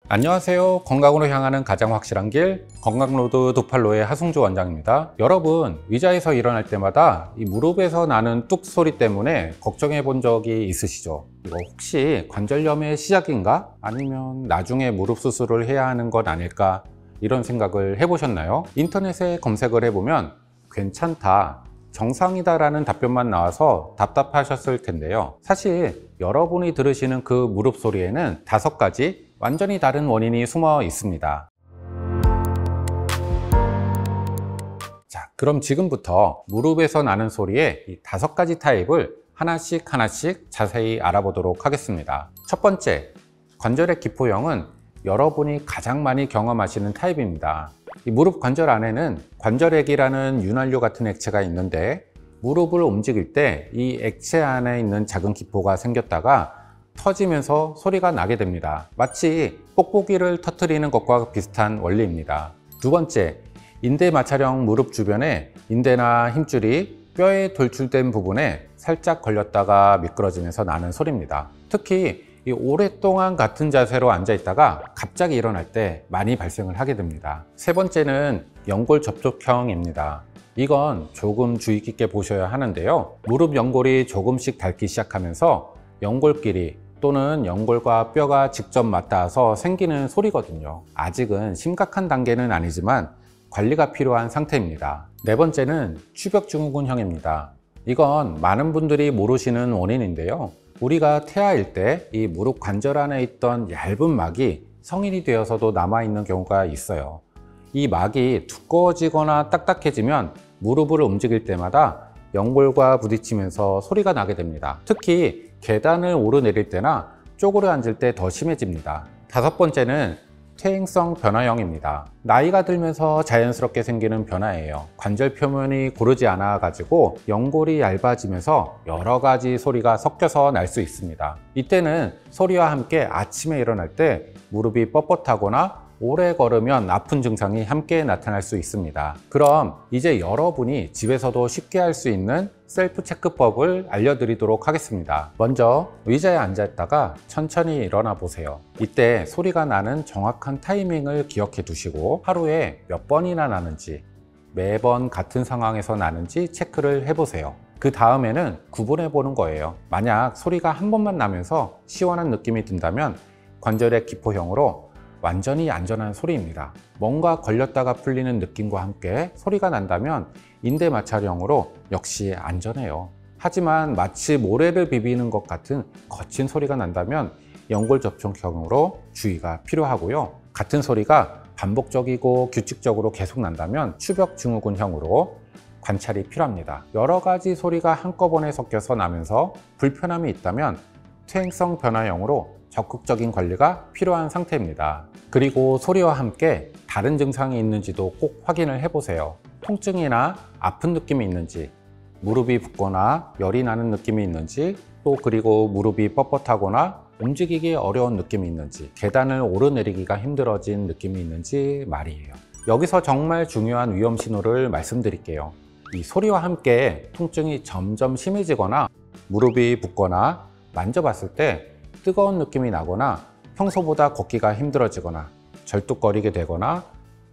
안녕하세요. 건강으로 향하는 가장 확실한 길 건강로드 도팔로의 하승조 원장입니다. 여러분, 의자에서 일어날 때마다 이 무릎에서 나는 뚝 소리 때문에 걱정해 본 적이 있으시죠? 이거 혹시 관절염의 시작인가? 아니면 나중에 무릎 수술을 해야 하는 것 아닐까? 이런 생각을 해보셨나요? 인터넷에 검색을 해보면 괜찮다, 정상이다 라는 답변만 나와서 답답하셨을 텐데요. 사실 여러분이 들으시는 그 무릎 소리에는 5가지 완전히 다른 원인이 숨어 있습니다. 자, 그럼 지금부터 무릎에서 나는 소리의 이 5가지 타입을 하나씩 자세히 알아보도록 하겠습니다. 첫 번째, 관절의 기포형은 여러분이 가장 많이 경험하시는 타입입니다. 이 무릎 관절 안에는 관절액이라는 윤활유 같은 액체가 있는데, 무릎을 움직일 때 이 액체 안에 있는 작은 기포가 생겼다가 터지면서 소리가 나게 됩니다. 마치 뽁뽁이를 터뜨리는 것과 비슷한 원리입니다. 두 번째, 인대 마찰형 무릎 주변에 인대나 힘줄이 뼈에 돌출된 부분에 살짝 걸렸다가 미끄러지면서 나는 소리입니다. 특히 이 오랫동안 같은 자세로 앉아 있다가 갑자기 일어날 때 많이 발생을 하게 됩니다. 세 번째는 연골 접촉형입니다. 이건 조금 주의 깊게 보셔야 하는데요. 무릎 연골이 조금씩 닳기 시작하면서 연골끼리 또는 연골과 뼈가 직접 맞닿아서 생기는 소리거든요. 아직은 심각한 단계는 아니지만 관리가 필요한 상태입니다. 네 번째는 추벽증후군형입니다. 이건 많은 분들이 모르시는 원인인데요. 우리가 태아일 때 이 무릎 관절 안에 있던 얇은 막이 성인이 되어서도 남아있는 경우가 있어요. 이 막이 두꺼워지거나 딱딱해지면 무릎을 움직일 때마다 연골과 부딪히면서 소리가 나게 됩니다. 특히 계단을 오르내릴 때나 쪼그려 앉을 때 더 심해집니다. 다섯 번째는 퇴행성 변화형입니다. 나이가 들면서 자연스럽게 생기는 변화예요. 관절 표면이 고르지 않아 가지고 연골이 얇아지면서 여러 가지 소리가 섞여서 날 수 있습니다. 이때는 소리와 함께 아침에 일어날 때 무릎이 뻣뻣하거나 오래 걸으면 아픈 증상이 함께 나타날 수 있습니다. 그럼 이제 여러분이 집에서도 쉽게 할 수 있는 셀프 체크법을 알려드리도록 하겠습니다. 먼저 의자에 앉아 있다가 천천히 일어나 보세요. 이때 소리가 나는 정확한 타이밍을 기억해 두시고 하루에 몇 번이나 나는지, 매번 같은 상황에서 나는지 체크를 해보세요. 그 다음에는 구분해 보는 거예요. 만약 소리가 한 번만 나면서 시원한 느낌이 든다면 관절의 기포형으로 완전히 안전한 소리입니다. 뭔가 걸렸다가 풀리는 느낌과 함께 소리가 난다면 인대 마찰형으로 역시 안전해요. 하지만 마치 모래를 비비는 것 같은 거친 소리가 난다면 연골 접촉형으로 주의가 필요하고요. 같은 소리가 반복적이고 규칙적으로 계속 난다면 추벽증후군형으로 관찰이 필요합니다. 여러 가지 소리가 한꺼번에 섞여서 나면서 불편함이 있다면 퇴행성 변화형으로 적극적인 관리가 필요한 상태입니다. 그리고 소리와 함께 다른 증상이 있는지도 꼭 확인을 해보세요. 통증이나 아픈 느낌이 있는지, 무릎이 붓거나 열이 나는 느낌이 있는지, 또 그리고 무릎이 뻣뻣하거나 움직이기 어려운 느낌이 있는지, 계단을 오르내리기가 힘들어진 느낌이 있는지 말이에요. 여기서 정말 중요한 위험 신호를 말씀드릴게요. 이 소리와 함께 통증이 점점 심해지거나 무릎이 붓거나 만져봤을 때 뜨거운 느낌이 나거나 평소보다 걷기가 힘들어지거나 절뚝거리게 되거나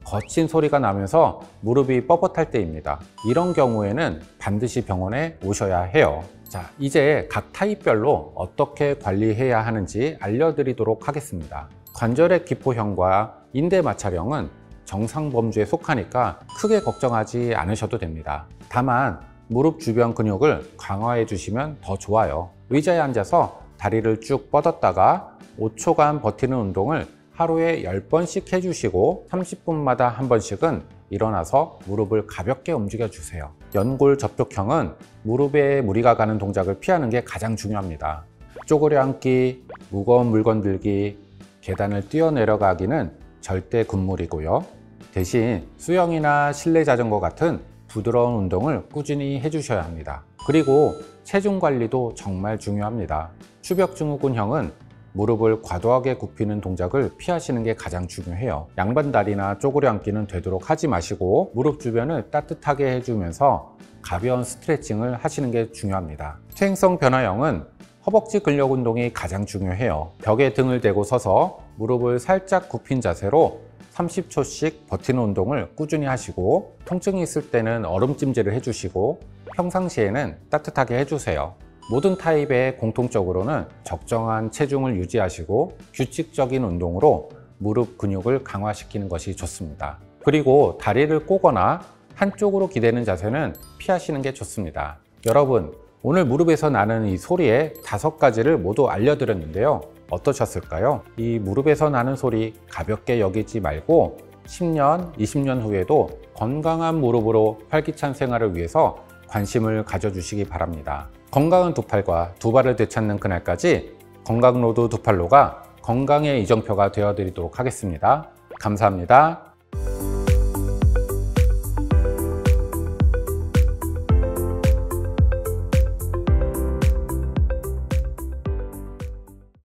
거친 소리가 나면서 무릎이 뻣뻣할 때입니다. 이런 경우에는 반드시 병원에 오셔야 해요. 자, 이제 각 타입별로 어떻게 관리해야 하는지 알려드리도록 하겠습니다. 관절의 기포형과 인대 마찰형은 정상 범주에 속하니까 크게 걱정하지 않으셔도 됩니다. 다만 무릎 주변 근육을 강화해 주시면 더 좋아요. 의자에 앉아서 다리를 쭉 뻗었다가 5초간 버티는 운동을 하루에 10번씩 해주시고 30분마다 한 번씩은 일어나서 무릎을 가볍게 움직여 주세요. 연골 접촉형은 무릎에 무리가 가는 동작을 피하는 게 가장 중요합니다. 쪼그려 앉기, 무거운 물건 들기, 계단을 뛰어 내려가기는 절대 금물이고요. 대신 수영이나 실내 자전거 같은 부드러운 운동을 꾸준히 해주셔야 합니다. 그리고 체중 관리도 정말 중요합니다. 추벽증후군형은 무릎을 과도하게 굽히는 동작을 피하시는 게 가장 중요해요. 양반다리나 쪼그려 앉기는 되도록 하지 마시고 무릎 주변을 따뜻하게 해주면서 가벼운 스트레칭을 하시는 게 중요합니다. 퇴행성 변화형은 허벅지 근력 운동이 가장 중요해요. 벽에 등을 대고 서서 무릎을 살짝 굽힌 자세로 30초씩 버티는 운동을 꾸준히 하시고, 통증이 있을 때는 얼음찜질을 해주시고 평상시에는 따뜻하게 해주세요. 모든 타입의 공통적으로는 적정한 체중을 유지하시고 규칙적인 운동으로 무릎 근육을 강화시키는 것이 좋습니다. 그리고 다리를 꼬거나 한쪽으로 기대는 자세는 피하시는 게 좋습니다. 여러분, 오늘 무릎에서 나는 이 소리의 5가지를 모두 알려드렸는데요. 어떠셨을까요? 이 무릎에서 나는 소리 가볍게 여기지 말고 10년, 20년 후에도 건강한 무릎으로 활기찬 생활을 위해서 관심을 가져주시기 바랍니다. 건강한 두 팔과 두 발을 되찾는 그날까지 건강로드 두 팔로가 건강의 이정표가 되어드리도록 하겠습니다. 감사합니다.